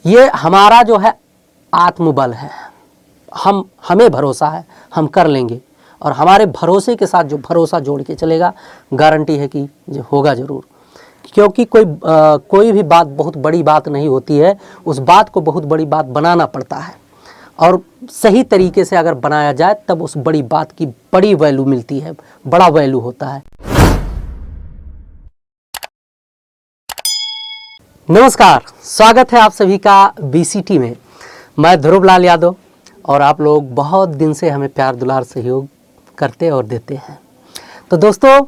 ये हमारा जो है आत्मबल है। हमें भरोसा है, हम कर लेंगे, और हमारे भरोसे के साथ जो भरोसा जोड़ के चलेगा, गारंटी है कि होगा ज़रूर। क्योंकि कोई भी बात बहुत बड़ी बात नहीं होती है, उस बात को बहुत बड़ी बात बनाना पड़ता है, और सही तरीके से अगर बनाया जाए तब उस बड़ी बात की बड़ी वैल्यू मिलती है, बड़ा वैल्यू होता है। नमस्कार, स्वागत है आप सभी का BCT में। मैं ध्रुव लाल यादव, और आप लोग बहुत दिन से हमें प्यार दुलार सहयोग करते और देते हैं। तो दोस्तों,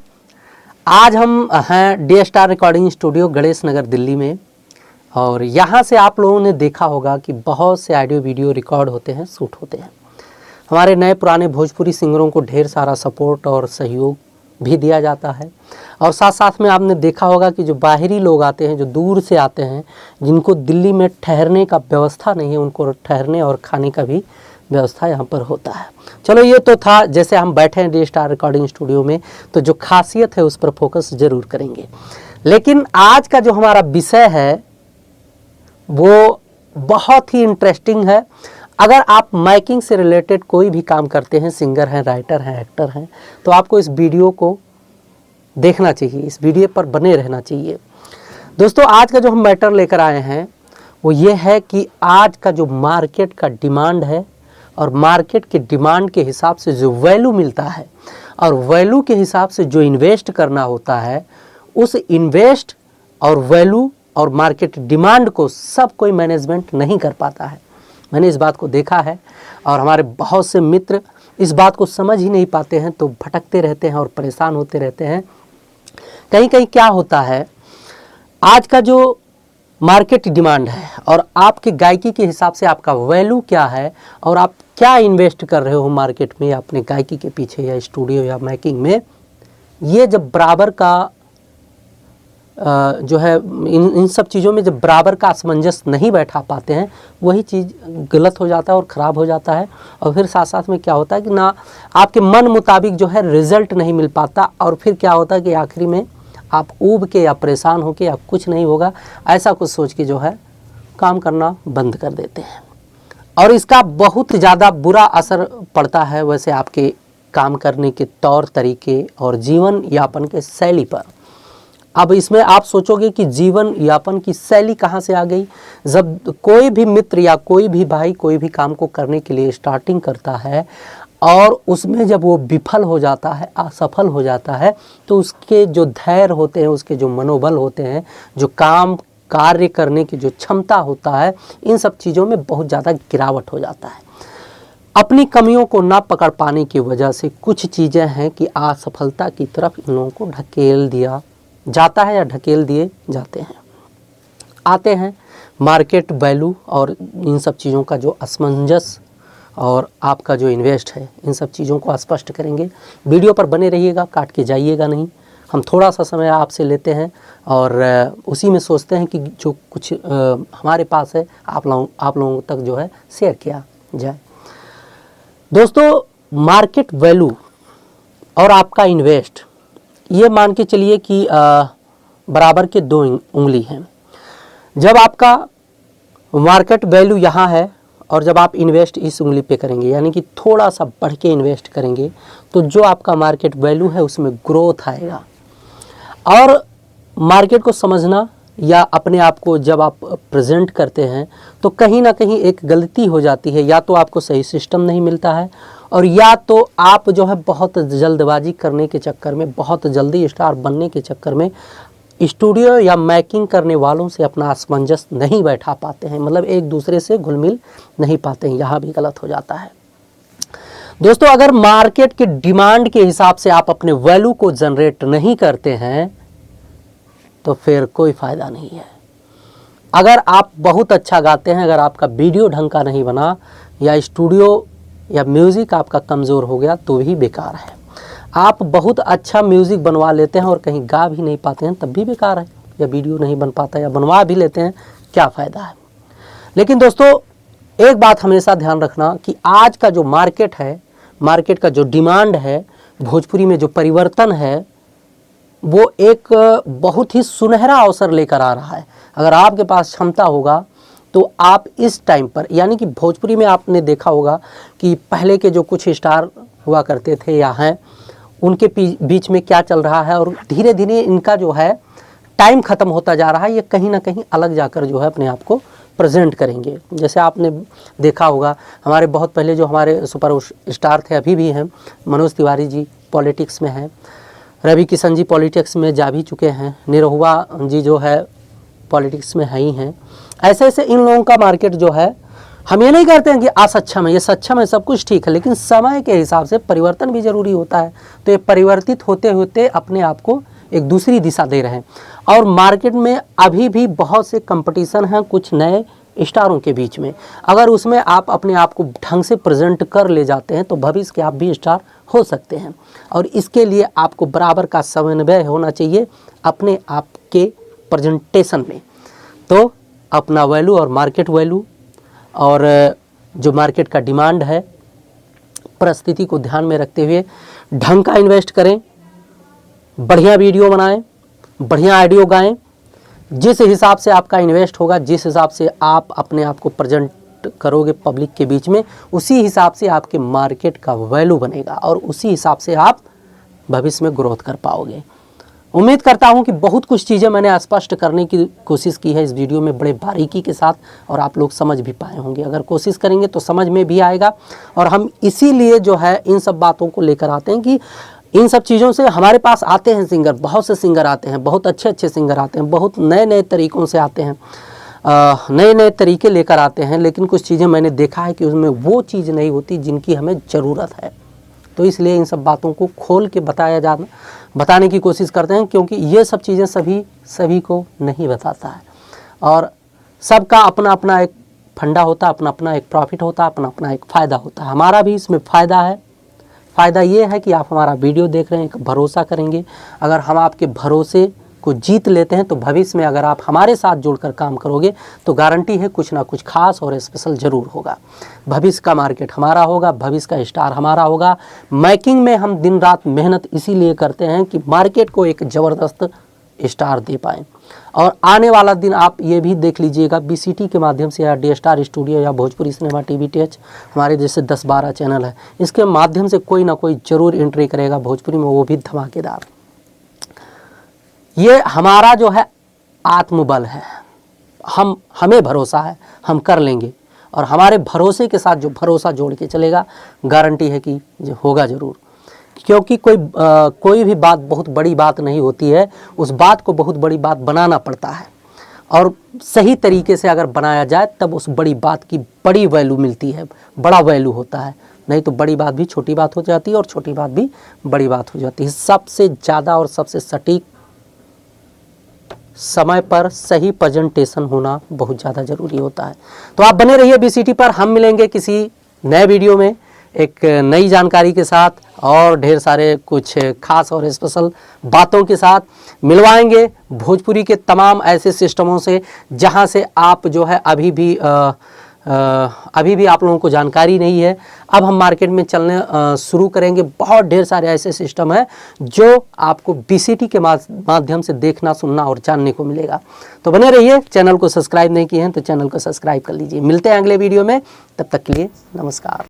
आज हम हैं D star recording studio, Ganesh Nagar, Delhi में। और यहाँ से आप लोगों ने देखा होगा कि बहुत से ऑडियो वीडियो रिकॉर्ड होते हैं, शूट होते हैं। हमारे नए पुराने भोजपुरी सिंगरों को ढेर सारा सपोर्ट और सहयोग भी दिया जाता है। और साथ साथ में आपने देखा होगा कि जो बाहरी लोग आते हैं, जो दूर से आते हैं, जिनको दिल्ली में ठहरने का व्यवस्था नहीं है, उनको ठहरने और खाने का भी व्यवस्था यहाँ पर होता है। चलो, ये तो था जैसे हम बैठे हैं डी स्टार रिकॉर्डिंग स्टूडियो में, तो जो खासियत है उस पर फोकस ज़रूर करेंगे। लेकिन आज का जो हमारा विषय है वो बहुत ही इंटरेस्टिंग है। अगर आप माइकिंग से रिलेटेड कोई भी काम करते हैं, सिंगर हैं, राइटर हैं, एक्टर हैं, तो आपको इस वीडियो को देखना चाहिए, इस वीडियो पर बने रहना चाहिए। दोस्तों, आज का जो हम मैटर लेकर आए हैं वो ये है कि आज का जो मार्केट का डिमांड है, और मार्केट के डिमांड के हिसाब से जो वैल्यू मिलता है, और वैल्यू के हिसाब से जो इन्वेस्ट करना होता है, उस इन्वेस्ट और वैल्यू और मार्केट डिमांड को सब कोई मैनेजमेंट नहीं कर पाता है। मैंने इस बात को देखा है, और हमारे बहुत से मित्र इस बात को समझ ही नहीं पाते हैं, तो भटकते रहते हैं और परेशान होते रहते हैं। कहीं कहीं क्या होता है, आज का जो मार्केट डिमांड है और आपकी गायकी के हिसाब से आपका वैल्यू क्या है, और आप क्या इन्वेस्ट कर रहे हो मार्केट में, या अपने गायकी के पीछे, या स्टूडियो, या मेकिंग में, ये जब बराबर का जो है इन सब चीज़ों में जब बराबर का असमंजस नहीं बैठा पाते हैं, वही चीज़ गलत हो जाता है और ख़राब हो जाता है। और फिर साथ साथ में क्या होता है कि ना आपके मन मुताबिक जो है रिज़ल्ट नहीं मिल पाता, और फिर क्या होता है कि आखिरी में आप ऊब के या परेशान होके या कुछ नहीं होगा ऐसा कुछ सोच के जो है काम करना बंद कर देते हैं। और इसका बहुत ज़्यादा बुरा असर पड़ता है वैसे आपके काम करने के तौर तरीके और जीवन यापन के शैली पर। अब इसमें आप सोचोगे कि जीवन यापन की शैली कहाँ से आ गई। जब कोई भी मित्र या कोई भी भाई कोई भी काम को करने के लिए स्टार्टिंग करता है, और उसमें जब वो विफल हो जाता है, असफल हो जाता है, तो उसके जो धैर्य होते हैं, उसके जो मनोबल होते हैं, जो काम कार्य करने की जो क्षमता होता है, इन सब चीज़ों में बहुत ज़्यादा गिरावट हो जाता है। अपनी कमियों को ना पकड़ पाने की वजह से कुछ चीज़ें हैं कि असफलता की तरफ इन लोगों को ढकेल दिया जाता है, या ढकेल दिए जाते हैं। आते हैं मार्केट वैल्यू और इन सब चीज़ों का जो असमंजस और आपका जो इन्वेस्ट है, इन सब चीज़ों को स्पष्ट करेंगे। वीडियो पर बने रहिएगा, काट के जाइएगा नहीं। हम थोड़ा सा समय आपसे लेते हैं और उसी में सोचते हैं कि जो कुछ हमारे पास है आप लोगों तक जो है शेयर किया जाए। दोस्तों, मार्केट वैल्यू और आपका इन्वेस्ट, ये मान के चलिए कि बराबर के दो उंगली हैं। जब आपका मार्केट वैल्यू यहाँ है और जब आप इन्वेस्ट इस उंगली पे करेंगे, यानी कि थोड़ा सा बढ़ के इन्वेस्ट करेंगे, तो जो आपका मार्केट वैल्यू है उसमें ग्रोथ आएगा। और मार्केट को समझना या अपने आप को जब आप प्रेजेंट करते हैं, तो कहीं ना कहीं एक गलती हो जाती है। या तो आपको सही सिस्टम नहीं मिलता है, और या तो आप जो है बहुत जल्दबाजी करने के चक्कर में, बहुत जल्दी स्टार बनने के चक्कर में स्टूडियो या मेकिंग करने वालों से अपना असमंजस नहीं बैठा पाते हैं, मतलब एक दूसरे से घुल मिल नहीं पाते हैं। यहाँ भी गलत हो जाता है। दोस्तों, अगर मार्केट के डिमांड के हिसाब से आप अपने वैल्यू को जनरेट नहीं करते हैं, तो फिर कोई फ़ायदा नहीं है। अगर आप बहुत अच्छा गाते हैं, अगर आपका वीडियो ढंग का नहीं बना, या स्टूडियो या म्यूज़िक आपका कमज़ोर हो गया, तो भी बेकार है। आप बहुत अच्छा म्यूज़िक बनवा लेते हैं और कहीं गा भी नहीं पाते हैं, तब भी बेकार है। या वीडियो नहीं बन पाता, या बनवा भी लेते हैं, क्या फ़ायदा है। लेकिन दोस्तों, एक बात हमेशा ध्यान रखना कि आज का जो मार्केट है, मार्केट का जो डिमांड है, भोजपुरी में जो परिवर्तन है, वो एक बहुत ही सुनहरा अवसर लेकर आ रहा है। अगर आपके पास क्षमता होगा तो आप इस टाइम पर, यानी कि भोजपुरी में आपने देखा होगा कि पहले के जो कुछ स्टार हुआ करते थे या हैं, उनके बीच में क्या चल रहा है, और धीरे धीरे इनका जो है टाइम ख़त्म होता जा रहा है। ये कहीं ना कहीं अलग जाकर जो है अपने आप को प्रेजेंट करेंगे। जैसे आपने देखा होगा हमारे बहुत पहले जो हमारे सुपर स्टार थे, अभी भी हैं, मनोज तिवारी जी पॉलिटिक्स में हैं, रवि किशन जी पॉलिटिक्स में जा भी चुके हैं, निरहुआ जी जो है पॉलिटिक्स में है ही हैं। ऐसे ऐसे इन लोगों का मार्केट जो है, हम ये नहीं कहते हैं कि असक्षम है, ये सक्षम है, सब कुछ ठीक है, लेकिन समय के हिसाब से परिवर्तन भी जरूरी होता है। तो ये परिवर्तित होते होते अपने आप को एक दूसरी दिशा दे रहे हैं। और मार्केट में अभी भी बहुत से कंपटीशन हैं कुछ नए स्टारों के बीच में। अगर उसमें आप अपने आप को ढंग से प्रेजेंट कर ले जाते हैं तो भविष्य के आप भी स्टार हो सकते हैं। और इसके लिए आपको बराबर का समन्वय होना चाहिए अपने आप के प्रेजेंटेशन में। तो अपना वैल्यू और मार्केट वैल्यू और जो मार्केट का डिमांड है, परिस्थिति को ध्यान में रखते हुए ढंग का इन्वेस्ट करें, बढ़िया वीडियो बनाएं, बढ़िया ऑडियो गाएं। जिस हिसाब से आपका इन्वेस्ट होगा, जिस हिसाब से आप अपने आप को प्रेजेंट करोगे पब्लिक के बीच में, उसी हिसाब से आपके मार्केट का वैल्यू बनेगा और उसी हिसाब से आप भविष्य में ग्रोथ कर पाओगे। उम्मीद करता हूं कि बहुत कुछ चीज़ें मैंने स्पष्ट करने की कोशिश की है इस वीडियो में बड़े बारीकी के साथ, और आप लोग समझ भी पाए होंगे। अगर कोशिश करेंगे तो समझ में भी आएगा। और हम इसीलिए जो है इन सब बातों को लेकर आते हैं कि इन सब चीज़ों से हमारे पास आते हैं सिंगर, बहुत से सिंगर आते हैं, बहुत अच्छे अच्छे सिंगर आते हैं, बहुत नए नए तरीक़ों से आते हैं, नए नए तरीके लेकर आते हैं। लेकिन कुछ चीज़ें मैंने देखा है कि उसमें वो चीज़ नहीं होती जिनकी हमें ज़रूरत है। तो इसलिए इन सब बातों को खोल के बताने की कोशिश करते हैं, क्योंकि ये सब चीज़ें सभी को नहीं बताता है। और सबका अपना अपना एक फंडा होता है, अपना अपना एक प्रॉफिट होता है, अपना अपना एक फ़ायदा होता है। हमारा भी इसमें फ़ायदा है। फ़ायदा ये है कि आप हमारा वीडियो देख रहे हैं, भरोसा करेंगे। अगर हम आपके भरोसे को जीत लेते हैं तो भविष्य में अगर आप हमारे साथ जुड़कर काम करोगे तो गारंटी है कुछ ना कुछ खास और स्पेशल ज़रूर होगा। भविष्य का मार्केट हमारा होगा, भविष्य का स्टार हमारा होगा। मेकिंग में हम दिन रात मेहनत इसीलिए करते हैं कि मार्केट को एक ज़बरदस्त स्टार दे पाएँ। और आने वाला दिन आप ये भी देख लीजिएगा, BCT के माध्यम से या डी स्टार स्टूडियो या भोजपुरी सिनेमा TV TH, हमारे जैसे 10-12 चैनल है, इसके माध्यम से कोई ना कोई ज़रूर एंट्री करेगा भोजपुरी में, वो भी धमाकेदार। ये हमारा जो है आत्मबल है, हमें भरोसा है, हम कर लेंगे। और हमारे भरोसे के साथ जो भरोसा जोड़ के चलेगा, गारंटी है कि होगा ज़रूर। क्योंकि कोई भी बात बहुत बड़ी बात नहीं होती है, उस बात को बहुत बड़ी बात बनाना पड़ता है। और सही तरीके से अगर बनाया जाए तब उस बड़ी बात की बड़ी वैल्यू मिलती है, बड़ा वैल्यू होता है। नहीं तो बड़ी बात भी छोटी बात हो जाती है और छोटी बात भी बड़ी बात हो जाती है। सबसे ज़्यादा और सबसे सटीक समय पर सही प्रेजेंटेशन होना बहुत ज़्यादा ज़रूरी होता है। तो आप बने रहिए BCT पर। हम मिलेंगे किसी नए वीडियो में एक नई जानकारी के साथ और ढेर सारे कुछ खास और स्पेशल बातों के साथ मिलवाएंगे भोजपुरी के तमाम ऐसे सिस्टमों से जहां से आप जो है अभी भी आप लोगों को जानकारी नहीं है। अब हम मार्केट में चलने शुरू करेंगे। बहुत ढेर सारे ऐसे सिस्टम हैं जो आपको BCT के माध्यम से देखना, सुनना और जानने को मिलेगा। तो बने रहिए। चैनल को सब्सक्राइब नहीं किए हैं तो चैनल को सब्सक्राइब कर लीजिए। मिलते हैं अगले वीडियो में, तब तक के लिए नमस्कार।